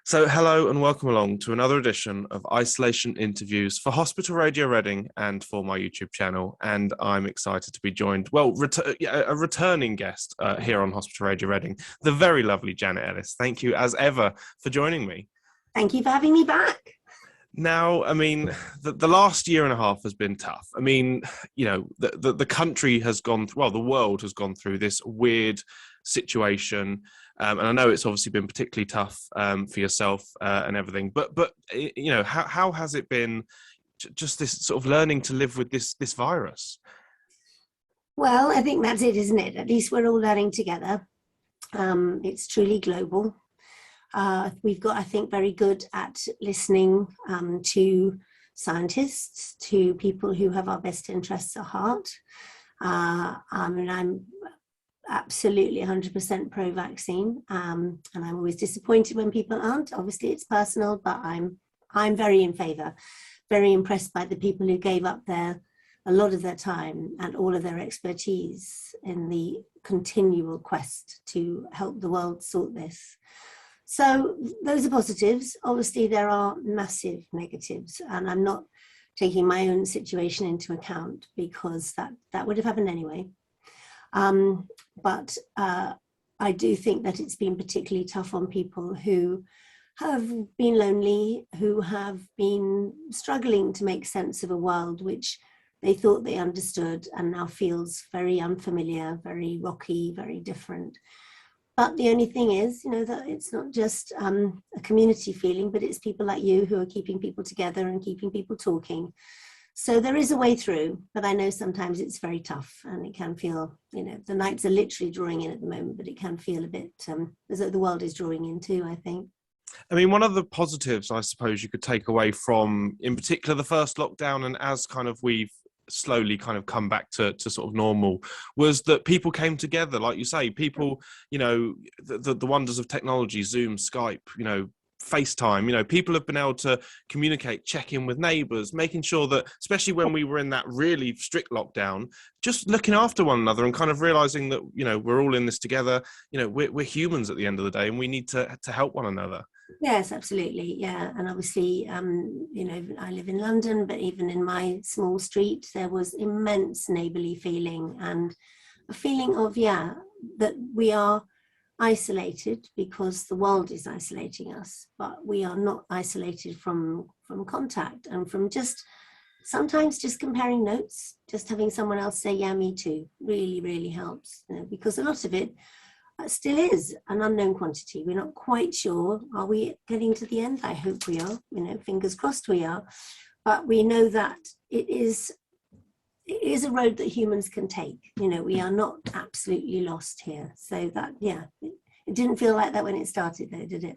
So hello and welcome along to another edition of Isolation Interviews for Hospital Radio Reading and for my YouTube channel. And I'm excited to be joined, a returning guest here on Hospital Radio Reading, the very lovely Janet Ellis. Thank you as ever for joining me. Thank you for having me back. Now, I mean, the last year and a half has been tough. I mean, you know, the country has gone, the world has gone through this weird situation. And I know it's obviously been particularly tough for yourself and everything. But you know, how has it been just this sort of learning to live with this virus? Well, I think that's it, isn't it? At least we're all learning together. It's truly global. We've got, I think, very good at listening to scientists, to people who have our best interests at heart. And I'm absolutely 100% pro-vaccine, and I'm always disappointed when people aren't. Obviously, it's personal, but I'm very in favour. Very impressed by the people who gave up a lot of their time and all of their expertise in the continual quest to help the world sort this. So those are positives. Obviously, there are massive negatives, and I'm not taking my own situation into account because that would have happened anyway. But I do think that it's been particularly tough on people who have been lonely, who have been struggling to make sense of a world which they thought they understood and now feels very unfamiliar, very rocky, very different. But the only thing is, you know, that it's not just a community feeling, but it's people like you who are keeping people together and keeping people talking. So there is a way through, but I know sometimes it's very tough and it can feel, you know, the nights are literally drawing in at the moment, but it can feel a bit as though the world is drawing in too, I think. I mean, one of the positives, I suppose, you could take away from, in particular, the first lockdown, and as kind of we've slowly kind of come back to sort of normal, was that people came together, like you say, people, you know, the wonders of technology, Zoom, Skype, you know, FaceTime, you know, people have been able to communicate, check in with neighbours, making sure that, especially when we were in that really strict lockdown, just looking after one another and kind of realising that, you know, we're all in this together, you know, we're humans at the end of the day and we need to help one another. Yes, absolutely. Yeah. And obviously, you know, I live in London, but even in my small street, there was immense neighbourly feeling and a feeling of, that we are isolated because the world is isolating us, but we are not isolated from contact and from sometimes just comparing notes, just having someone else say, yeah, me too, really, really helps, you know, because a lot of it still is an unknown quantity. We're not quite sure. Are we getting to the end? I hope we are, you know, fingers crossed we are, but we know that it is a road that humans can take. You know, we are not absolutely lost here. So that, it didn't feel like that when it started though, did it?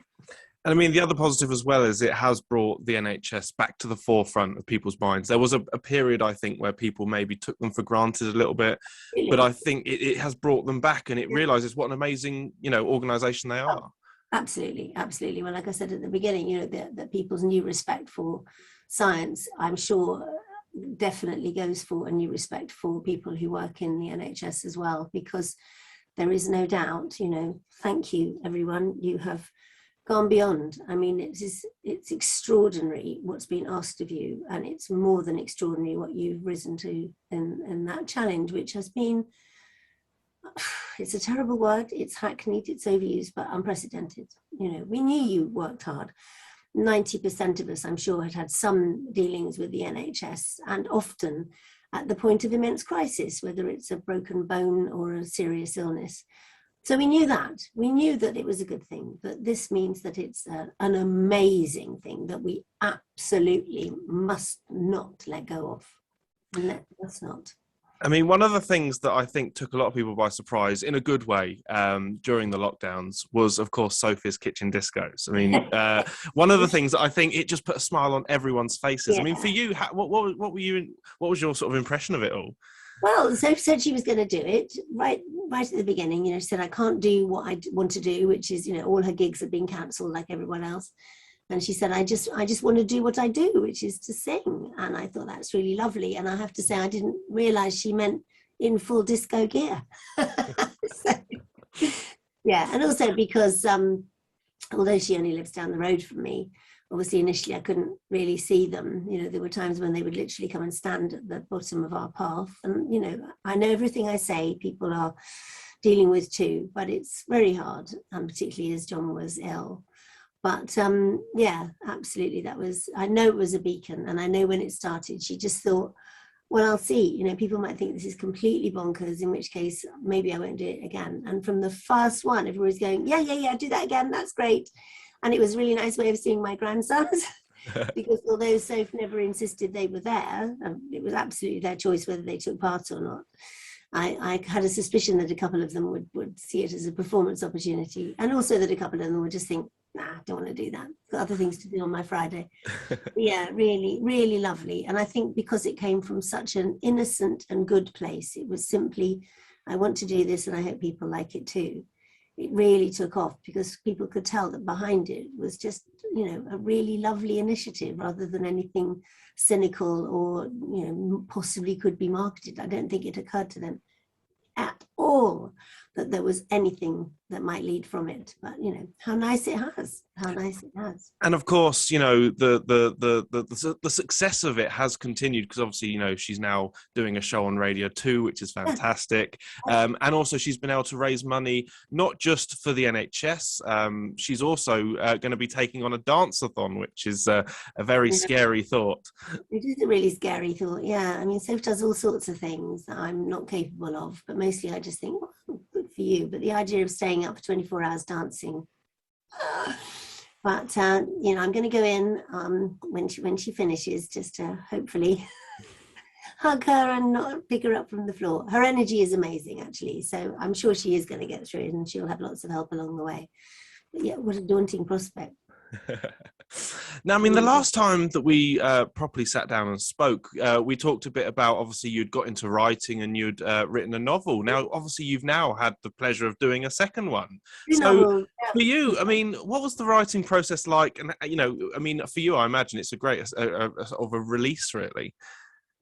And I mean, the other positive as well is it has brought the NHS back to the forefront of people's minds. There was a period, I think, where people maybe took them for granted a little bit, really? But I think it has brought them back and it realises what an amazing, you know, organisation they are. Oh, absolutely, absolutely. Well, like I said at the beginning, you know, that people's new respect for science, I'm sure, definitely goes for a new respect for people who work in the NHS as well, because there is no doubt, you know, thank you everyone, you have gone beyond. I mean, it's extraordinary what's been asked of you, and it's more than extraordinary what you've risen to in that challenge, which has been, it's a terrible word, it's hackneyed, it's overused, but unprecedented. You know, we knew you worked hard. 90% of us, I'm sure, had some dealings with the NHS, and often at the point of immense crisis, whether it's a broken bone or a serious illness. So we knew that it was a good thing, but this means that it's an amazing thing that we absolutely must not let go of. Let's not. I mean, one of the things that I think took a lot of people by surprise, in a good way, during the lockdowns was, of course, Sophie's kitchen discos. I mean, one of the things that I think it just put a smile on everyone's faces. Yeah. I mean, for you, what was your sort of impression of it all? Well, Sophie said she was going to do it right at the beginning. You know, she said, I can't do what I want to do, which is, you know, all her gigs have been cancelled like everyone else. And she said, I just want to do what I do, which is to sing. And I thought that's really lovely. And I have to say, I didn't realise she meant in full disco gear. So, yeah, and also because although she only lives down the road from me, obviously initially I couldn't really see them. You know, there were times when they would literally come and stand at the bottom of our path. And, you know, I know everything I say people are dealing with too, but it's very hard, and particularly as John was ill. But yeah, absolutely. I know it was a beacon, and I know when it started, she just thought, well, I'll see. You know, people might think this is completely bonkers, in which case maybe I won't do it again. And from the first one, everyone was going, yeah, do that again. That's great. And it was a really nice way of seeing my grandsons, because although Sophie never insisted they were there, it was absolutely their choice whether they took part or not. I had a suspicion that a couple of them would see it as a performance opportunity, and also that a couple of them would just think, nah, I don't want to do that. I've got other things to do on my Friday. Yeah, really, really lovely. And I think because it came from such an innocent and good place, it was simply, I want to do this and I hope people like it too. It really took off because people could tell that behind it was just, you know, a really lovely initiative rather than anything cynical or, you know, possibly could be marketed. I don't think it occurred to them at all that there was anything that might lead from it. But, you know, how nice it has. And of course, you know, the success of it has continued, because obviously, you know, she's now doing a show on Radio 2, which is fantastic. And also she's been able to raise money, not just for the NHS. She's also going to be taking on a Danceathon, which is a very scary thought. It is a really scary thought, yeah. I mean, Sophie does all sorts of things that I'm not capable of, but mostly I just think, well, good for you. But the idea of staying up for 24 hours dancing, but you know, I'm going to go in when she finishes, just to hopefully hug her and not pick her up from the floor. Her energy is amazing, actually, so I'm sure she is going to get through it, and she'll have lots of help along the way. But yeah, what a daunting prospect. Now, I mean, the last time that we properly sat down and spoke, we talked a bit about, obviously, you'd got into writing and you'd written a novel. Now, obviously, you've now had the pleasure of doing a second one. So for you, I mean, what was the writing process like? And, you know, I mean, for you, I imagine it's a great sort of a release, really.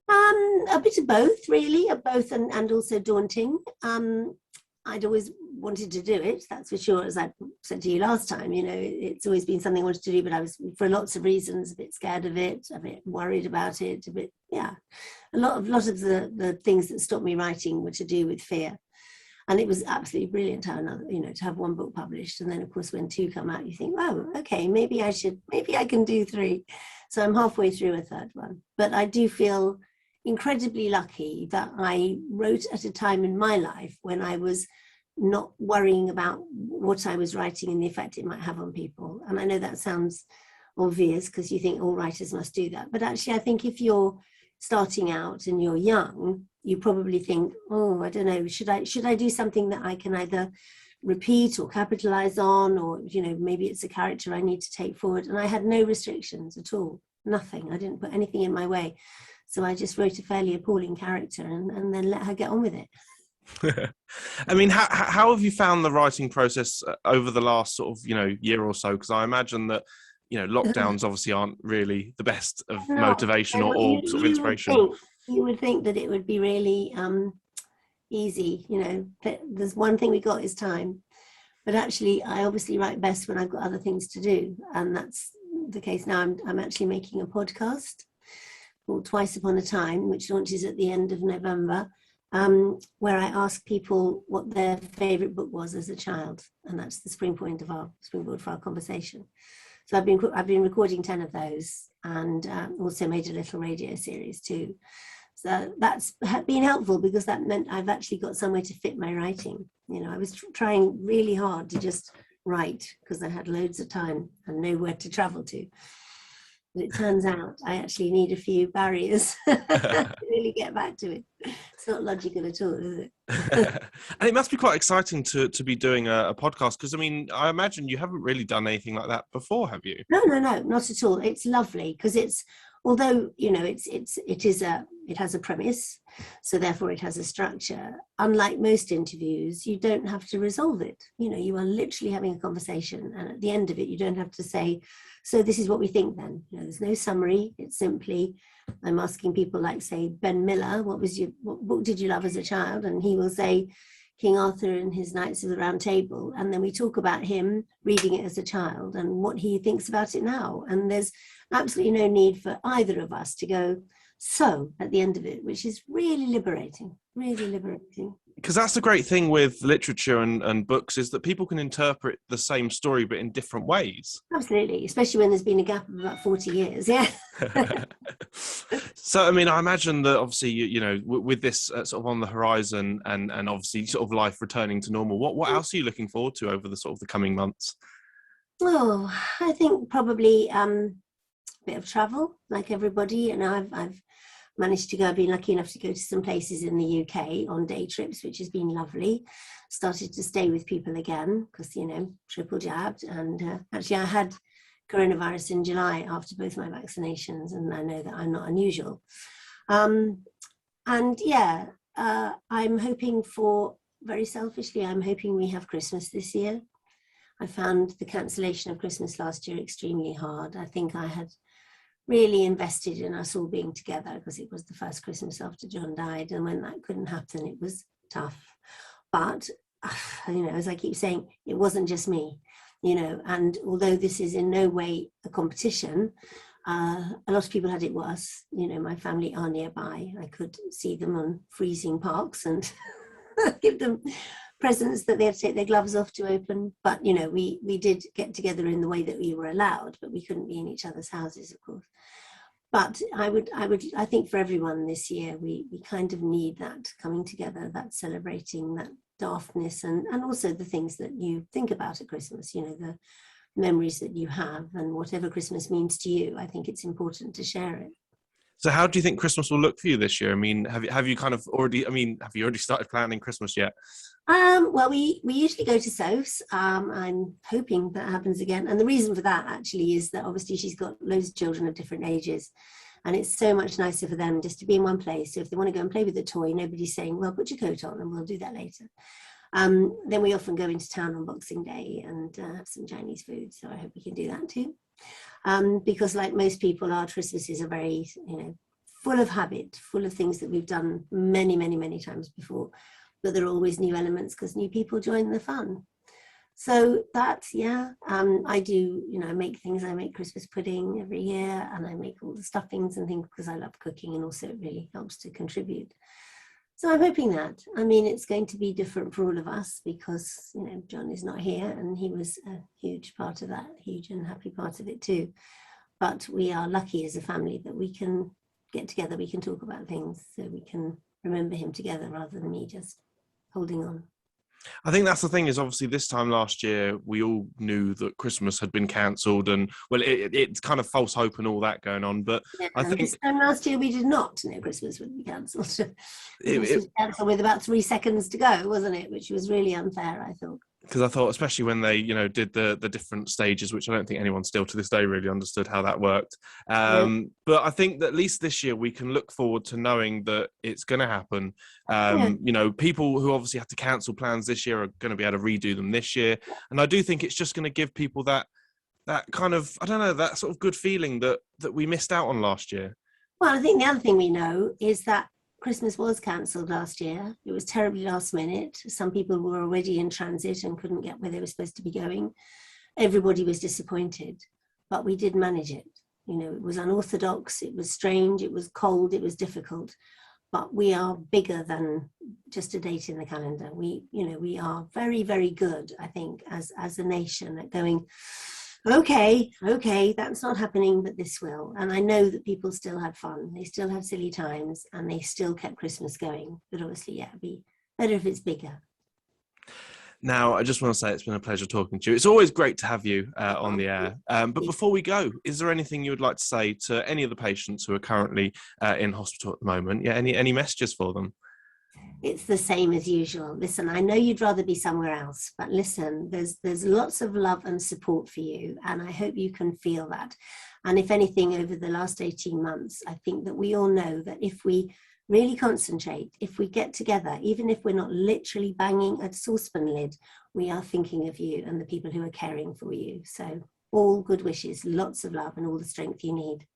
A bit of both, really, and also daunting. I'd always wanted to do it, that's for sure. As I said to you last time, you know, it's always been something I wanted to do, but I was, for lots of reasons, a bit scared of it, a bit worried about it, a bit, yeah. A lot of the things that stopped me writing were to do with fear. And it was absolutely brilliant to have another, you know, to have one book published. And then, of course, when 2 come out, you think, oh, okay, maybe I can do 3. So I'm halfway through a 3rd one. But I do feel incredibly lucky that I wrote at a time in my life when I was not worrying about what I was writing and the effect it might have on people. And I know that sounds obvious because you think all writers must do that. But actually, I think if you're starting out and you're young, you probably think, oh, I don't know, should I do something that I can either repeat or capitalize on, or, you know, maybe it's a character I need to take forward. And I had no restrictions at all, nothing. I didn't put anything in my way. So I just wrote a fairly appalling character and then let her get on with it. I mean, how have you found the writing process over the last sort of, you know, year or so? Because I imagine that, you know, lockdowns obviously aren't really the best of motivation or sort of inspiration. You would think that it would be really easy, you know. There's one thing we got is time. But actually, I obviously write best when I've got other things to do. And that's the case now. I'm actually making a podcast called Twice Upon a Time, which launches at the end of November, where I ask people what their favourite book was as a child, and that's the springboard for our conversation. So I've been recording 10 of those, and also made a little radio series too. So that's been helpful because that meant I've actually got somewhere to fit my writing. You know, I was trying really hard to just write because I had loads of time and nowhere to travel to. But it turns out I actually need a few barriers to really get back to it. It's not logical at all, is it? And it must be quite exciting to be doing a podcast, because I mean, I imagine you haven't really done anything like that before, have you? No, not at all. It's lovely because it's, although, you know, it has a premise, so therefore it has a structure. Unlike most interviews, you don't have to resolve it. You know, you are literally having a conversation, and at the end of it, you don't have to say, so this is what we think then. You know, there's no summary. It's simply, I'm asking people like, say, Ben Miller, what book did you love as a child? And he will say, King Arthur and his Knights of the Round Table, and then we talk about him reading it as a child and what he thinks about it now. And there's absolutely no need for either of us to go so at the end of it, which is really liberating, really liberating. Because that's the great thing with literature and books, is that people can interpret the same story but in different ways. Absolutely, especially when there's been a gap of about 40 years. Yeah. So, I mean, I imagine that obviously, you know, with this sort of on the horizon and obviously sort of life returning to normal, what else are you looking forward to over the sort of the coming months? Oh, I think probably a bit of travel, like everybody. And I've managed to go. I've been lucky enough to go to some places in the UK on day trips, which has been lovely. Started to stay with people again because, you know, triple jabbed. And actually I had coronavirus in July after both my vaccinations, and I know that I'm not unusual. And yeah, I'm hoping for, very selfishly, I'm hoping we have Christmas this year. I found the cancellation of Christmas last year extremely hard. I think I had really invested in us all being together because it was the first Christmas after John died, and when that couldn't happen, it was tough. But you know, as I keep saying, it wasn't just me, you know. And although this is in no way a competition, a lot of people had it worse. You know, my family are nearby. I could see them on freezing parks and give them presents that they had to take their gloves off to open. But you know, we did get together in the way that we were allowed, but we couldn't be in each other's houses, of course. But I think for everyone this year, we kind of need that coming together, that celebrating, that daftness, and also the things that you think about at Christmas, you know, the memories that you have, and whatever Christmas means to you. I think it's important to share it. So how do you think Christmas will look for you this year? I mean, have you kind of already, I mean, have you already started planning Christmas yet? Well, we usually go to Soph's. I'm hoping that happens again. And the reason for that actually is that obviously she's got loads of children of different ages. And it's so much nicer for them just to be in one place. So if they want to go and play with the toy, nobody's saying, well, put your coat on and we'll do that later. Then we often go into town on Boxing Day and have some Chinese food. So I hope we can do that too. Because like most people, our Christmases are very, you know, full of habit, full of things that we've done many, many, many times before. But there are always new elements because new people join the fun. So that's, yeah, I do, you know, I make things. I make Christmas pudding every year, and I make all the stuffings and things because I love cooking, and also it really helps to contribute. So I'm hoping that. I mean, it's going to be different for all of us because, you know, John is not here, and he was a huge part of that, huge and happy part of it too. But we are lucky as a family that we can get together, we can talk about things, so we can remember him together rather than me just holding on. I think that's the thing, is obviously this time last year, we all knew that Christmas had been cancelled, and well, it's kind of false hope and all that going on. But Yeah, I think this time last year we did not know Christmas would be cancelled. It was cancelled with about 3 seconds to go, wasn't it? Which was really unfair, I thought. Because I thought, especially when they, you know, did the different stages, which I don't think anyone still to this day really understood how that worked. But I think that at least this year we can look forward to knowing that it's going to happen. You know, people who obviously had to cancel plans this year are going to be able to redo them this year. And I do think it's just going to give people that kind of, I don't know, that sort of good feeling that we missed out on last year. Well, I think the other thing we know is that Christmas was cancelled last year. It was terribly last minute. Some people were already in transit and couldn't get where they were supposed to be going. Everybody was disappointed, but we did manage it. You know, it was unorthodox, it was strange, it was cold, it was difficult, but we are bigger than just a date in the calendar. We, you know, we are very, very good, I think, as a nation at going, okay, that's not happening, but this will. And I know that people still had fun. They still had silly times, and they still kept Christmas going. But obviously, yeah, it'd be better if it's bigger. Now, I just want to say it's been a pleasure talking to you. It's always great to have you on the air. But before we go, is there anything you would like to say to any of the patients who are currently in hospital at the moment? Yeah, any messages for them? It's the same as usual. Listen, I know you'd rather be somewhere else, but listen, there's lots of love and support for you, and I hope you can feel that. And if anything, over the last 18 months, I think that we all know that if we really concentrate, if we get together, even if we're not literally banging a saucepan lid, we are thinking of you and the people who are caring for you. So all good wishes, lots of love, and all the strength you need.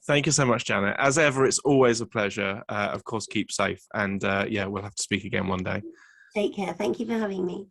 Thank you so much, Janet. As ever, it's always a pleasure. Of course, keep safe. And yeah, we'll have to speak again one day. Take care. Thank you for having me.